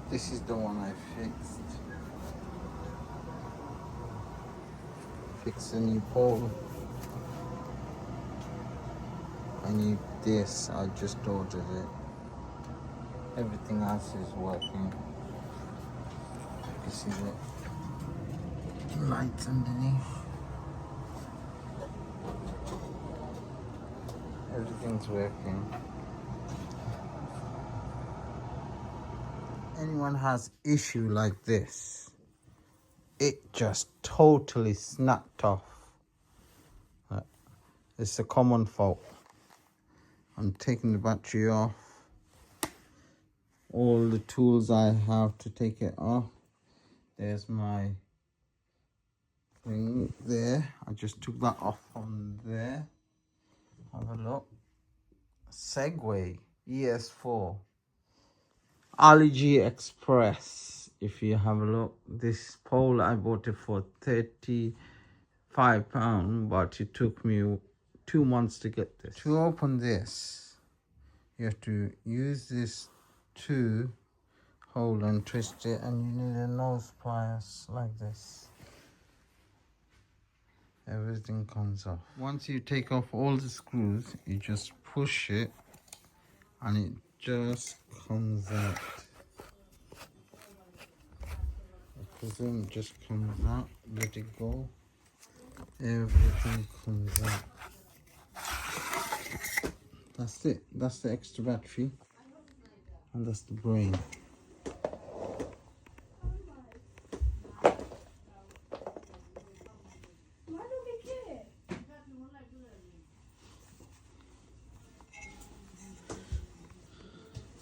This is the one I fixed. Fix a new pole. I need this. I just ordered it. Everything else is working. This is it. Lights underneath. Everything's working. Anyone has issue like this, it just totally snapped off. It's a common fault. I'm taking the battery off. All the tools I have to take it off. There's my thing there. I just took that off from there. Have a look. Segway ES4. AliExpress. If you have a look, this pole I bought it for £35, but it took me 2 months to get this. To open this, you have to use this to hold and twist it, and you need a nose pliers like this. Everything comes off. Once you take off all the screws, you just push it and it just comes out. The presume just comes out, let it go. Everything comes out. That's it. That's the extra battery. And that's the brain.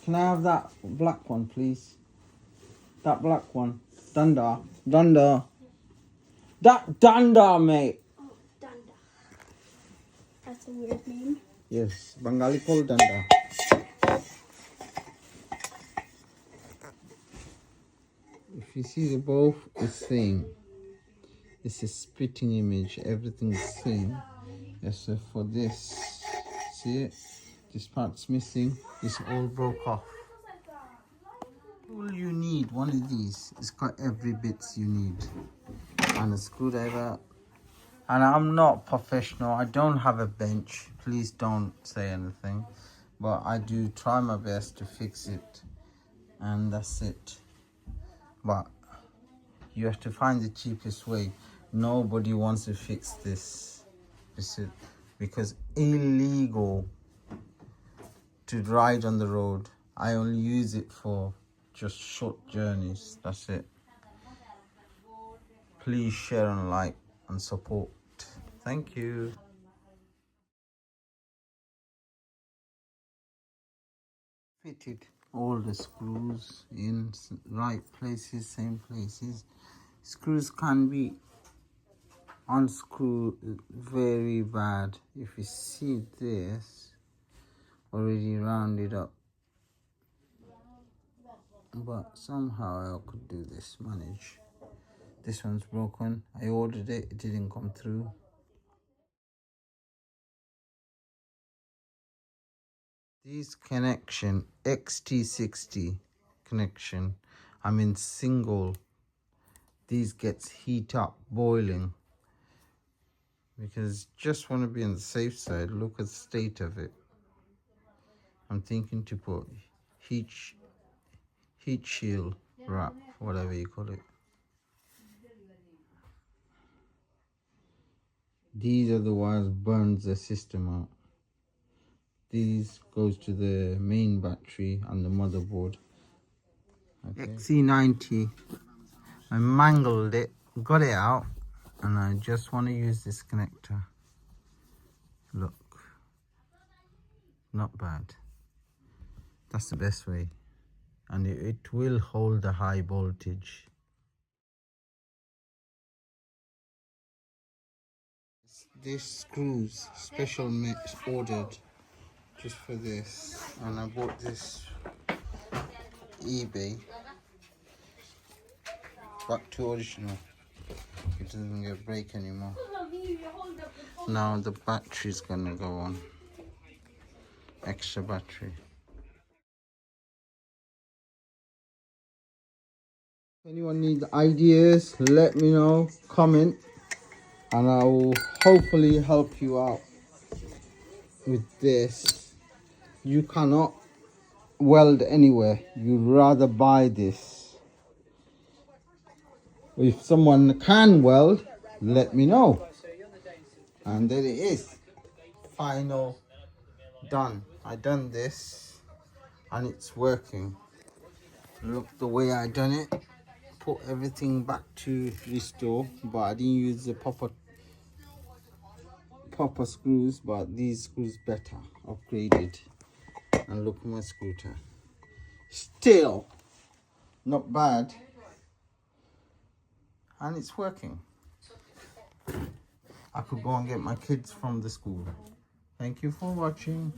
Can I have that black one, please? That black one. Danda. Danda. That Danda, mate. Oh, Danda. That's a weird name. Yes, Bengali called Danda. If you see the both, it's same. It's a spitting image. Everything's same. Except for this. See it? This part's missing. It's all broke off. All you need, one of these. It's got every bits you need. And a screwdriver. And I'm not professional. I don't have a bench. Please don't say anything. But I do try my best to fix it. And that's it. But you have to find the cheapest way. Nobody wants to fix this. Because illegal to ride on the road. I only use it for just short journeys. That's it. Please share and like and support. Thank you. Fitted all the screws in right places, same places. Screws can be unscrewed very bad. If you see this, already rounded up. But somehow I could do this, manage. This one's broken. I ordered it, it didn't come through. These connection, XT60 connection, I'm in single. These gets heat up, boiling. Because just want to be on the safe side. Look at the state of it. I'm thinking to put heat shield wrap, whatever you call it. These are the wires burns the system out. These goes to the main battery and the motherboard. Okay. XC90. I mangled it, got it out, and I just want to use this connector. Look, not bad. That's the best way, and it will hold the high voltage. These screws, special ordered just for this, and I bought this eBay. Back to original. It doesn't get break anymore. Now the battery's gonna go on. Extra battery. Anyone needs ideas, let me know, comment, and I will hopefully help you out with this. You cannot weld anywhere. You'd rather buy this. If someone can weld, let me know. And there it is. Final done. I done this and it's working. Look the way I done it. Put everything back to restore, but I didn't use the proper screws, but these screws better, upgraded. And look at my scooter. Still not bad. And it's working. I could go and get my kids from the school. Thank you for watching.